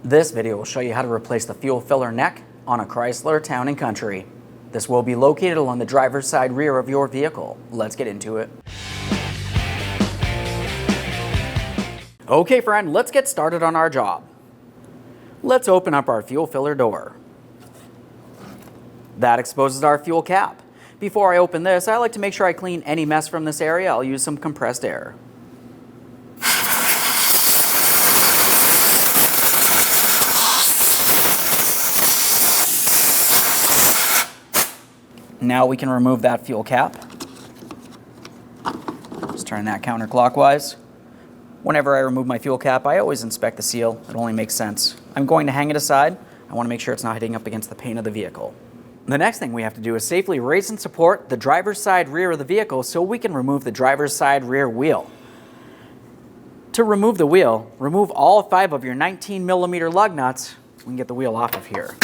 This video will show you how to replace the fuel filler neck on a Chrysler Town Country. This will be located along the driver's side rear of your vehicle. Let's get into it. Okay friend, let's get started on our job. Let's open up our fuel filler door. That exposes our fuel cap. Before I open this, I like to make sure I clean any mess from this area. I'll use some compressed air. Now we can remove that fuel cap. Just turn that counterclockwise. Whenever I remove my fuel cap, I always inspect the seal. It only makes sense. I'm going to hang it aside. I want to make sure it's not hitting up against the paint of the vehicle. The next thing we have to do is safely raise and support the driver's side rear of the vehicle so we can remove the driver's side rear wheel. To remove the wheel, remove all 5 of your 19mm lug nuts. We can get the wheel off of here.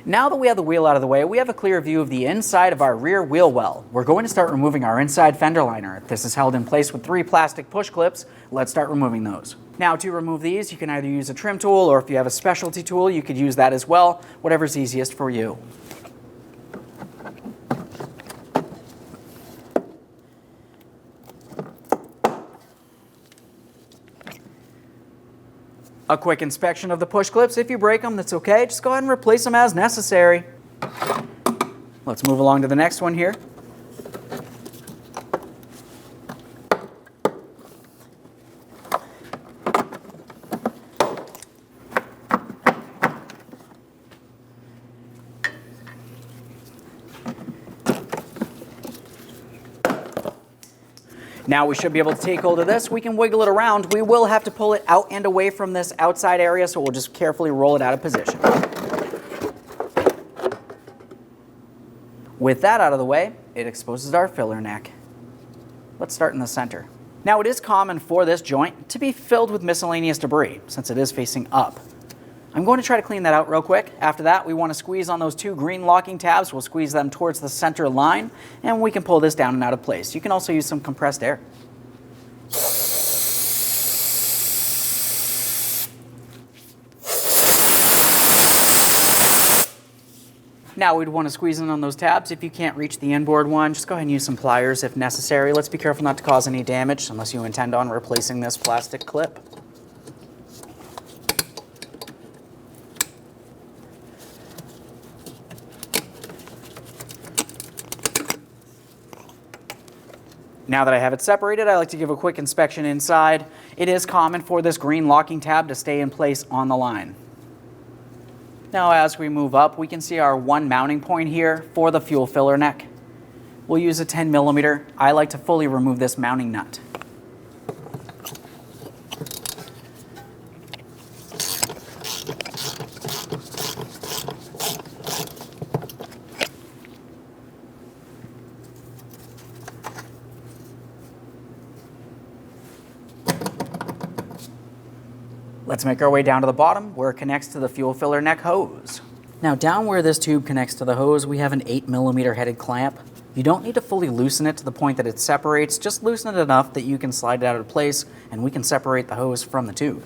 Now that we have the wheel out of the way, we have a clear view of the inside of our rear wheel well. We're going to start removing our inside fender liner. This is held in place with 3 plastic push clips. Let's start removing those. Now to remove these, you can either use a trim tool, or if you have a specialty tool, you could use that as well, whatever's easiest for you. A quick inspection of the push clips. If you break them, that's okay. Just go ahead and replace them as necessary. Let's move along to the next one here. Now we should be able to take hold of this. We can wiggle it around. We will have to pull it out and away from this outside area, so we'll just carefully roll it out of position. With that out of the way, it exposes our filler neck. Let's start in the center. Now it is common for this joint to be filled with miscellaneous debris since it is facing up. I'm going to try to clean that out real quick. After that, we want to squeeze on those 2 green locking tabs. We'll squeeze them towards the center line, and we can pull this down and out of place. You can also use some compressed air. Now we'd want to squeeze in on those tabs. If you can't reach the inboard one, just go ahead and use some pliers if necessary. Let's be careful not to cause any damage unless you intend on replacing this plastic clip. Now that I have it separated, I like to give a quick inspection inside. It is common for this green locking tab to stay in place on the line. Now as we move up, we can see our 1 mounting point here for the fuel filler neck. We'll use a 10mm. I like to fully remove this mounting nut. Let's make our way down to the bottom where it connects to the fuel filler neck hose. Now down where this tube connects to the hose, we have an 8mm headed clamp. You don't need to fully loosen it to the point that it separates, just loosen it enough that you can slide it out of place and we can separate the hose from the tube.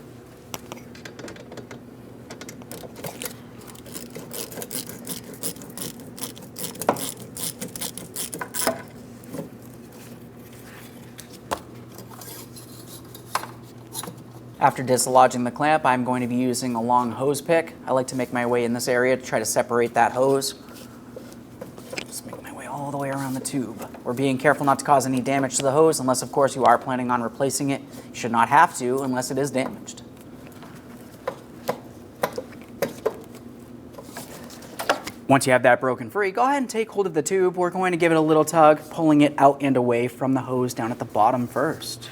After dislodging the clamp, I'm going to be using a long hose pick. I like to make my way in this area to try to separate that hose. Just make my way all the way around the tube. We're being careful not to cause any damage to the hose unless, of course, you are planning on replacing it. You should not have to unless it is damaged. Once you have that broken free, go ahead and take hold of the tube. We're going to give it a little tug, pulling it out and away from the hose down at the bottom first.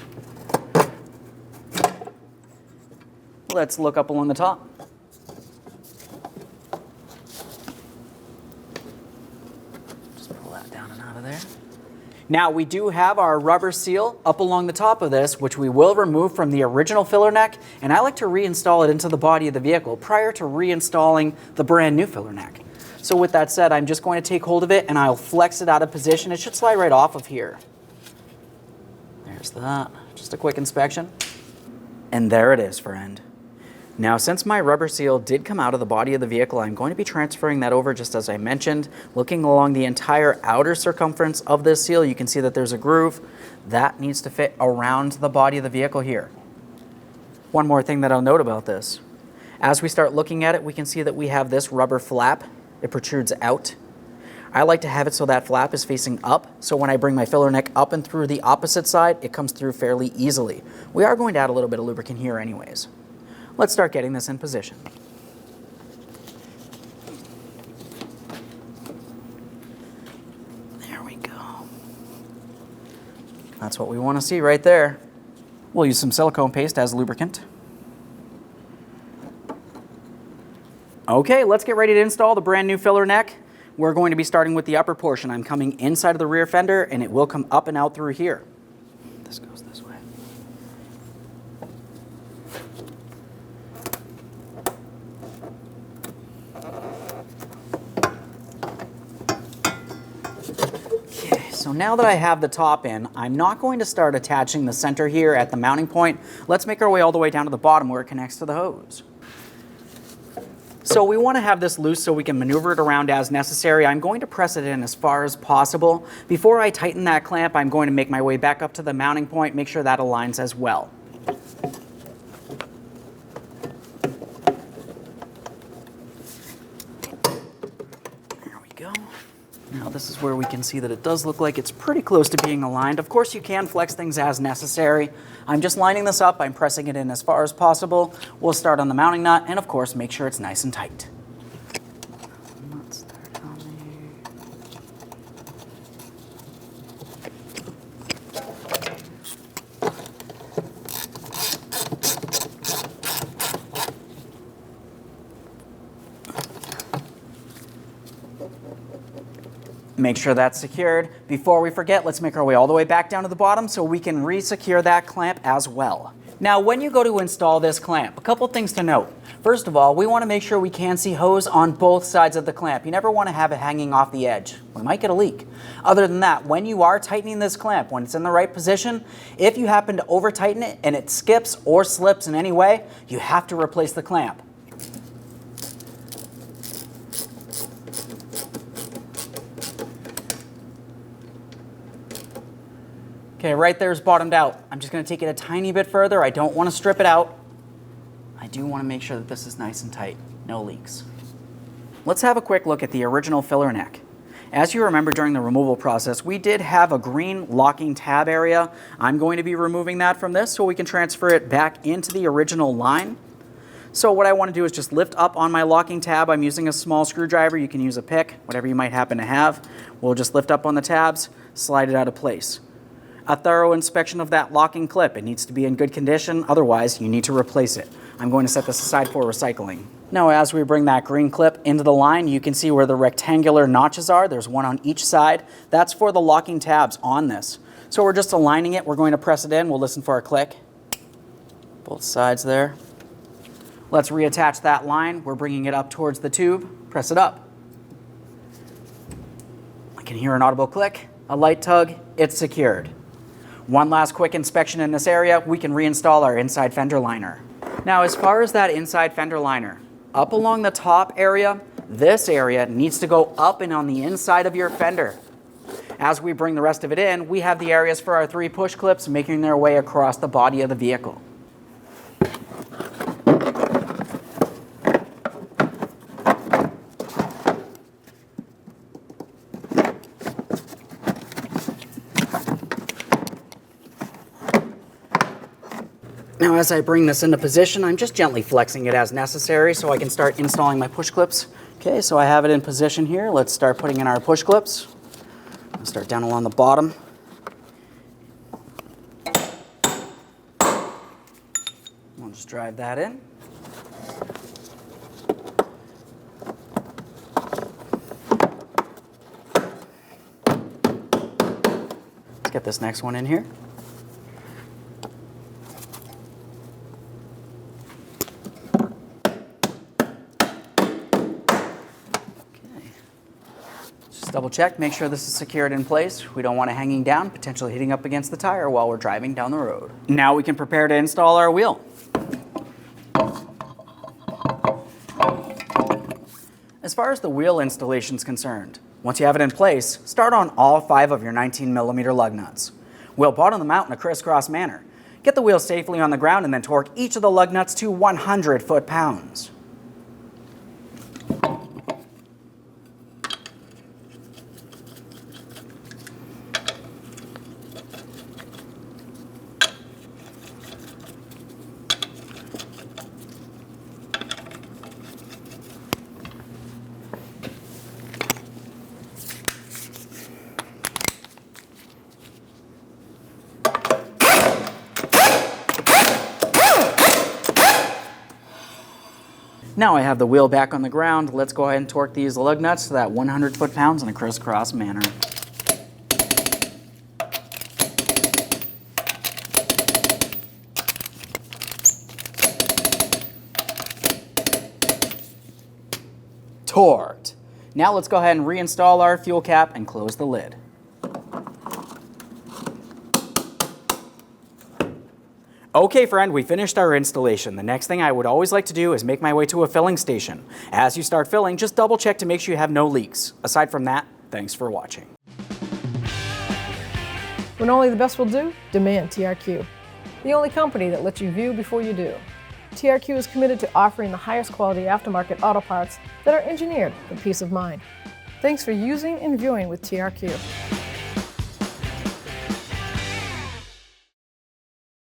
Let's look up along the top. Just pull that down and out of there. Now we do have our rubber seal up along the top of this, which we will remove from the original filler neck, and I like to reinstall it into the body of the vehicle prior to reinstalling the brand new filler neck. So with that said, I'm just going to take hold of it and I'll flex it out of position. It should slide right off of here. There's that. Just a quick inspection. And there it is, friend. Now, since my rubber seal did come out of the body of the vehicle, I'm going to be transferring that over just as I mentioned. Looking along the entire outer circumference of this seal, you can see that there's a groove. That needs to fit around the body of the vehicle here. One more thing that I'll note about this. As we start looking at it, we can see that we have this rubber flap. It protrudes out. I like to have it so that flap is facing up, so when I bring my filler neck up and through the opposite side, it comes through fairly easily. We are going to add a little bit of lubricant here anyways. Let's start getting this in position. There we go. That's what we want to see right there. We'll use some silicone paste as lubricant. Okay, let's get ready to install the brand new filler neck. We're going to be starting with the upper portion. I'm coming inside of the rear fender and it will come up and out through here. This goes this way. So now that I have the top in, I'm not going to start attaching the center here at the mounting point. Let's make our way all the way down to the bottom where it connects to the hose. So we want to have this loose so we can maneuver it around as necessary. I'm going to press it in as far as possible. Before I tighten that clamp, I'm going to make my way back up to the mounting point, make sure that aligns as well. Now this is where we can see that it does look like it's pretty close to being aligned. Of course you can flex things as necessary. I'm just lining this up, I'm pressing it in as far as possible. We'll start on the mounting nut and of course make sure it's nice and tight. Make sure that's secured. Before we forget, let's make our way all the way back down to the bottom so we can re-secure that clamp as well. Now, when you go to install this clamp, a couple things to note. First of all, we want to make sure we can see hose on both sides of the clamp. You never want to have it hanging off the edge. We might get a leak. Other than that, when you are tightening this clamp, when it's in the right position, if you happen to over tighten it and it skips or slips in any way, you have to replace the clamp. Okay, right there is bottomed out. I'm just going to take it a tiny bit further. I don't want to strip it out. I do want to make sure that this is nice and tight. No leaks. Let's have a quick look at the original filler neck. As you remember during the removal process, we did have a green locking tab area. I'm going to be removing that from this so we can transfer it back into the original line. So what I want to do is just lift up on my locking tab. I'm using a small screwdriver. You can use a pick, whatever you might happen to have. We'll just lift up on the tabs, slide it out of place. A thorough inspection of that locking clip. It needs to be in good condition, otherwise you need to replace it. I'm going to set this aside for recycling. Now as we bring that green clip into the line, you can see where the rectangular notches are. There's one on each side. That's for the locking tabs on this. So we're just aligning it. We're going to press it in. We'll listen for a click. Both sides there. Let's reattach that line. We're bringing it up towards the tube. Press it up. I can hear an audible click, a light tug. It's secured. One last quick inspection in this area, we can reinstall our inside fender liner. Now, as far as that inside fender liner, up along the top area, this area needs to go up and on the inside of your fender. As we bring the rest of it in, we have the areas for our 3 push clips making their way across the body of the vehicle. Now as I bring this into position, I'm just gently flexing it as necessary so I can start installing my push clips. Okay, so I have it in position here. Let's start putting in our push clips. I'll start down along the bottom. We'll just drive that in. Let's get this next one in here. Let's double check, make sure this is secured in place. We don't want it hanging down, potentially hitting up against the tire while we're driving down the road. Now we can prepare to install our wheel. As far as the wheel installation is concerned, once you have it in place, start on all 5 of your 19mm lug nuts. We'll bottom them out in a crisscross manner. Get the wheel safely on the ground and then torque each of the lug nuts to 100 foot-pounds. Now I have the wheel back on the ground. Let's go ahead and torque these lug nuts to that 100 foot-pounds in a crisscross manner. Torqued. Now let's go ahead and reinstall our fuel cap and close the lid. Okay friend, we finished our installation. The next thing I would always like to do is make my way to a filling station. As you start filling, just double check to make sure you have no leaks. Aside from that, thanks for watching. When only the best will do, demand TRQ. The only company that lets you view before you do. TRQ is committed to offering the highest quality aftermarket auto parts that are engineered for peace of mind. Thanks for using and viewing with TRQ.